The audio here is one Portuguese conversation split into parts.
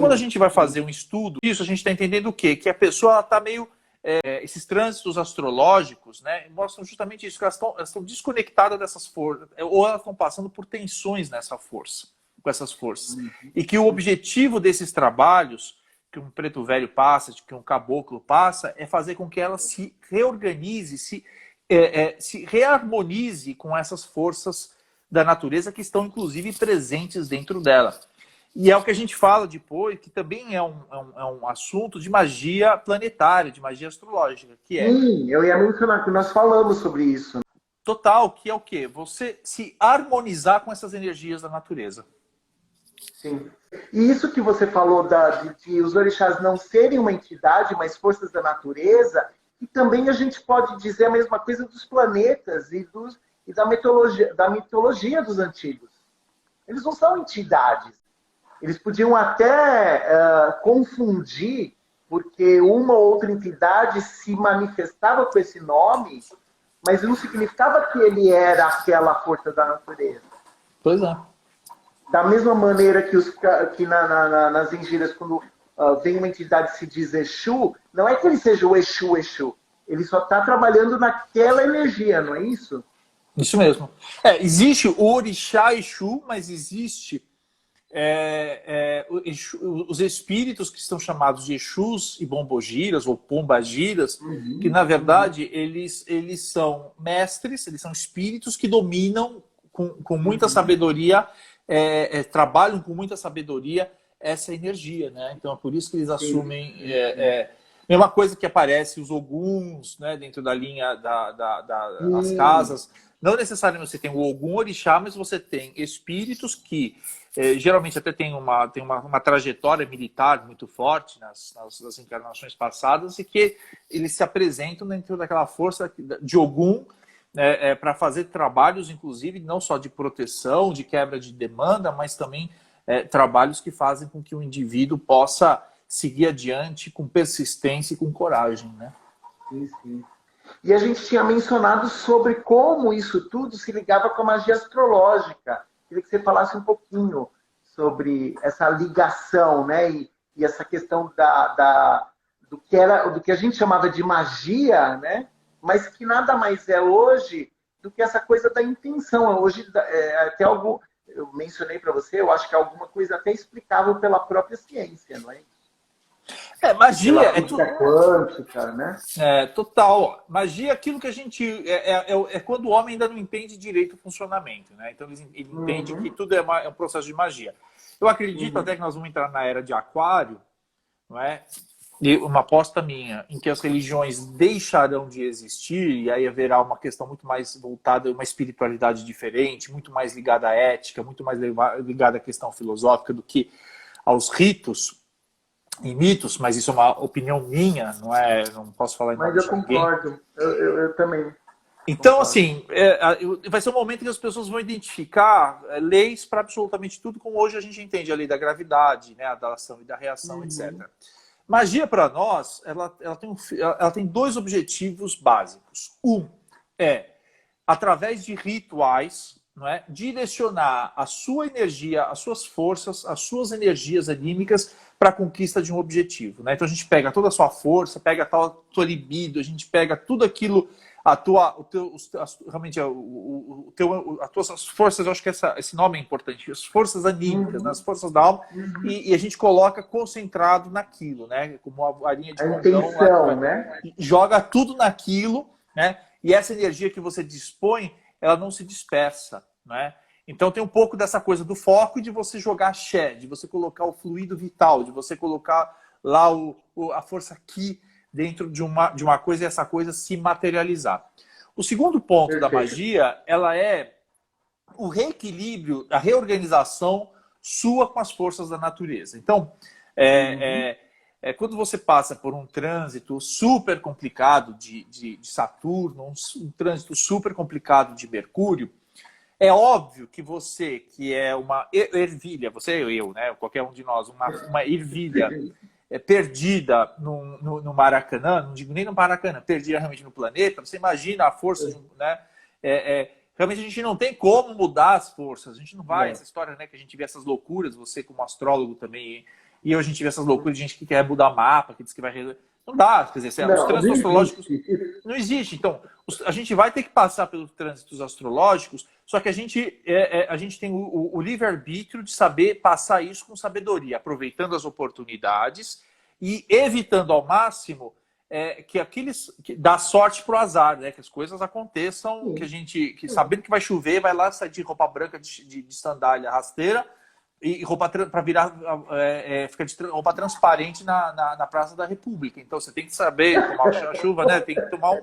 quando a gente vai fazer um estudo, isso a gente está entendendo o quê? Que a pessoa está meio... esses trânsitos astrológicos, né, mostram justamente isso, que elas estão desconectadas dessas forças, ou elas estão passando por tensões nessa força, com essas forças. E que o objetivo desses trabalhos, que um preto velho passa, que um caboclo passa, é fazer com que ela se reorganize, se reharmonize com essas forças da natureza que estão, inclusive, presentes dentro dela. E é o que a gente fala depois, que também é um assunto de magia planetária, de magia astrológica, que é... Sim, eu ia mencionar que nós falamos sobre isso. Total, que é o quê? Você se harmonizar com essas energias da natureza. Sim. E isso que você falou de os orixás não serem uma entidade, mas forças da natureza, e também a gente pode dizer a mesma coisa dos planetas e da mitologia dos antigos. Eles não são entidades. Eles podiam até confundir, porque uma ou outra entidade se manifestava com esse nome, mas não significava que ele era aquela força da natureza. Pois é. Da mesma maneira que nas gírias, quando vem uma entidade e se diz Exu, não é que ele seja o Exu. Ele só está trabalhando naquela energia, não é isso? Isso mesmo. Existe o orixá Exu, mas existe os espíritos que são chamados de Exus e Bombogiras ou Pombagiras, que na verdade eles são mestres, eles são espíritos que dominam com muita sabedoria, trabalham com muita sabedoria essa energia, né? Então é por isso que eles assumem mesma coisa que aparece os Oguns, né, dentro da linha das casas. Não necessariamente você tem o Ogum Orixá, mas você tem espíritos que geralmente até tem uma trajetória militar muito forte nas encarnações passadas, e que eles se apresentam dentro daquela força de Ogum para fazer trabalhos, inclusive, não só de proteção, de quebra de demanda, mas também trabalhos que fazem com que o indivíduo possa seguir adiante com persistência e com coragem, né? Sim, sim. E a gente tinha mencionado sobre como isso tudo se ligava com a magia astrológica. Queria que você falasse um pouquinho sobre essa ligação, né? E essa questão do que a gente chamava de magia, né? Mas que nada mais é hoje do que essa coisa da intenção. Hoje, até algo, eu mencionei para você, eu acho que é alguma coisa até explicável pela própria ciência, não é? Magia é tudo quântica, né? Total. Magia é aquilo que a gente... É quando o homem ainda não entende direito o funcionamento, né? Então ele entende que tudo é um processo de magia. Eu acredito até que nós vamos entrar na era de Aquário, não é? E uma aposta minha, em que as religiões deixarão de existir, e aí haverá uma questão muito mais voltada a uma espiritualidade diferente, muito mais ligada à ética, muito mais ligada à questão filosófica do que aos ritos e mitos, mas isso é uma opinião minha, não posso falar em nome de ninguém. Mas eu concordo, eu também. Então, concordo. assim, vai ser um momento que as pessoas vão identificar leis para absolutamente tudo, como hoje a gente entende a lei da gravidade, né, da ação e da reação, etc. Magia, para nós, ela tem dois objetivos básicos. Um é, através de rituais, não é, direcionar a sua energia, as suas forças, as suas energias anímicas para a conquista de um objetivo, né? Então a gente pega toda a sua força, pega a tua libido, a gente pega tudo aquilo, realmente as tuas forças, eu acho que esse nome é importante, as forças anímicas, né, as forças da alma, e a gente coloca concentrado naquilo, né? Como a linha de intenção, né? Joga tudo naquilo, né? E essa energia que você dispõe, ela não se dispersa, né? Então tem um pouco dessa coisa do foco e de você jogar axé, de você colocar o fluido vital, de você colocar lá a força ki dentro de uma coisa e essa coisa se materializar. O segundo ponto da magia, ela é o reequilíbrio, a reorganização sua com as forças da natureza. Então, quando você passa por um trânsito super complicado de Saturno, um trânsito super complicado de Mercúrio, é óbvio que você, que é uma ervilha, você ou eu, né, qualquer um de nós, uma ervilha perdida no Maracanã, não digo nem no Maracanã, perdida realmente no planeta, você imagina a força, né? Realmente a gente não tem como mudar as forças, a gente não vai, essa história, né, que a gente vê essas loucuras, você como astrólogo também E hoje a gente vê essas loucuras de gente que quer mudar mapa, que diz que vai resolver. Não dá, quer dizer, os trânsitos astrológicos não existe. Então, a gente vai ter que passar pelos trânsitos astrológicos, só que a gente tem o livre-arbítrio de saber passar isso com sabedoria, aproveitando as oportunidades e evitando ao máximo que dá sorte pro azar, né? Que as coisas aconteçam, que sabendo que vai chover, vai lá sair de roupa branca, de sandália rasteira, e roupa para virar fica de roupa transparente na Praça da República. Então você tem que saber tomar a chuva, né? Tem que tomar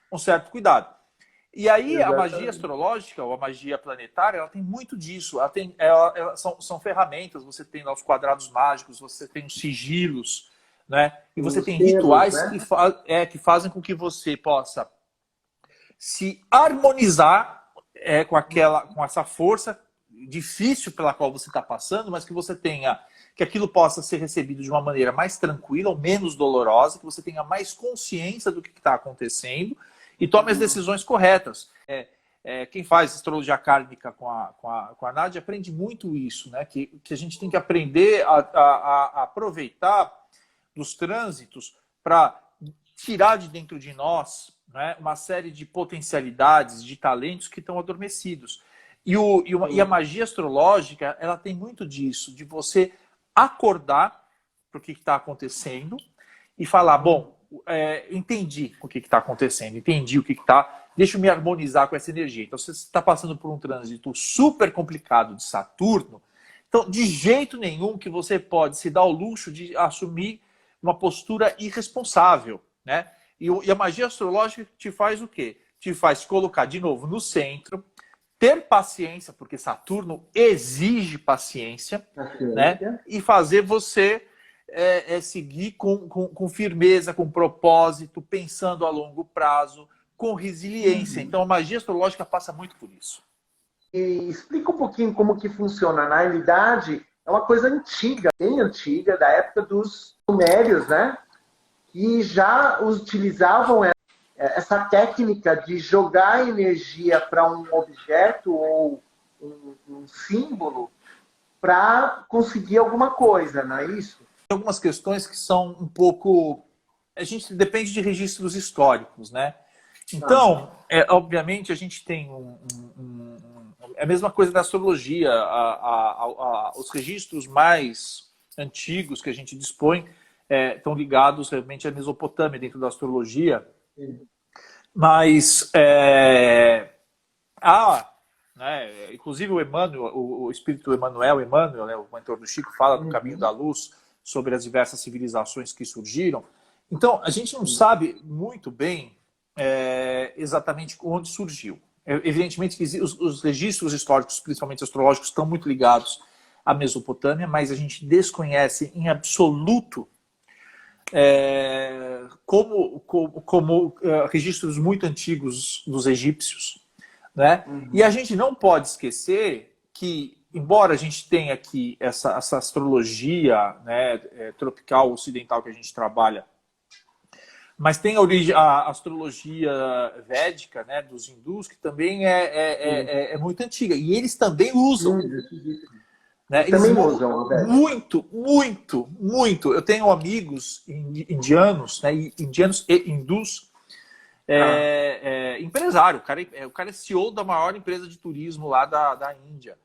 um certo cuidado. E aí exatamente. A magia astrológica ou a magia planetária, ela tem muito disso. São ferramentas. Você tem lá os quadrados mágicos, você tem os sigilos, né? E você tem rituais, né? que fazem com que você possa se harmonizar com essa força difícil pela qual você está passando, mas que aquilo possa ser recebido de uma maneira mais tranquila ou menos dolorosa, que você tenha mais consciência do que está acontecendo e tome as decisões corretas. Quem faz astrologia kármica com a Nádia aprende muito isso, né? Que a gente tem que aprender a aproveitar dos trânsitos para tirar de dentro de nós, né, uma série de potencialidades, de talentos que estão adormecidos. E a magia astrológica, ela tem muito disso, de você acordar para o que está acontecendo e falar, bom, entendi o que está acontecendo, entendi o que está, deixa eu me harmonizar com essa energia. Então, se você está passando por um trânsito super complicado de Saturno, então, de jeito nenhum que você pode se dar o luxo de assumir uma postura irresponsável, né? E a magia astrológica te faz o quê? Te faz colocar de novo no centro, ter paciência, porque Saturno exige paciência, né? E fazer você seguir com firmeza, com propósito, pensando a longo prazo, com resiliência. Então, a magia astrológica passa muito por isso. E explica um pouquinho como que funciona. Na realidade, é uma coisa antiga, bem antiga, da época dos sumérios, né? Que já utilizavam essa técnica de jogar energia para um objeto ou um símbolo para conseguir alguma coisa, não é isso? Tem algumas questões que são um pouco... A gente depende de registros históricos, né? Então, obviamente, a gente tem é a mesma coisa da astrologia. Os registros mais antigos que a gente dispõe estão ligados realmente à Mesopotâmia dentro da astrologia. Mas né, inclusive o Emmanuel, o espírito Emmanuel, né, o mentor do Chico, fala no Caminho da Luz sobre as diversas civilizações que surgiram. Então, a gente não sabe muito bem exatamente onde surgiu. Evidentemente que os registros históricos, principalmente astrológicos, estão muito ligados à Mesopotâmia, mas a gente desconhece em absoluto como registros muito antigos dos egípcios, né? E a gente não pode esquecer que, embora a gente tenha aqui essa astrologia, né, tropical, ocidental que a gente trabalha, mas tem a astrologia védica, né, dos hindus, que também é muito antiga. E eles também usam. Né? Eles também usam muito, muito, muito. Eu tenho amigos indianos, né, indianos e hindus, empresário. O cara é CEO da maior empresa de turismo lá da Índia.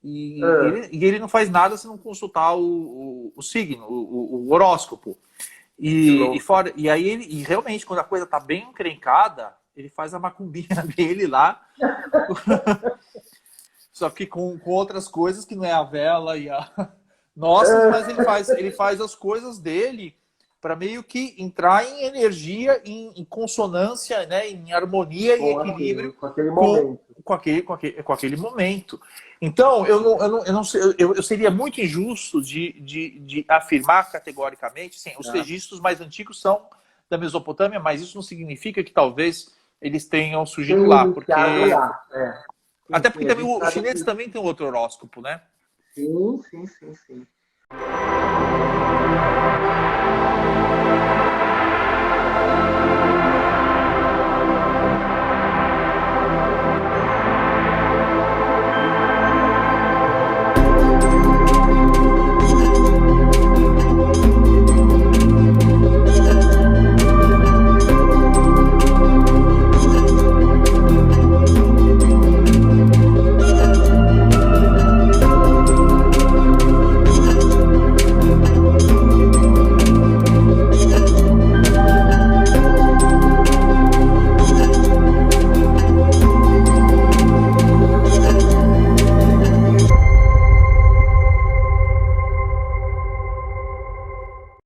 E ele não faz nada se não consultar o signo, o horóscopo. E aí e realmente, quando a coisa tá bem encrencada, ele faz a macumbinha dele lá. Só que com outras coisas que não é a vela e a nossa, mas ele faz as coisas dele para meio que entrar em energia, em consonância, né, em harmonia e equilíbrio com aquele momento. Então, eu seria muito injusto de afirmar categoricamente, sim, os registros mais antigos são da Mesopotâmia, mas isso não significa que talvez eles tenham surgido lá, porque... Até porque também os chineses também têm outro horóscopo, né? Sim.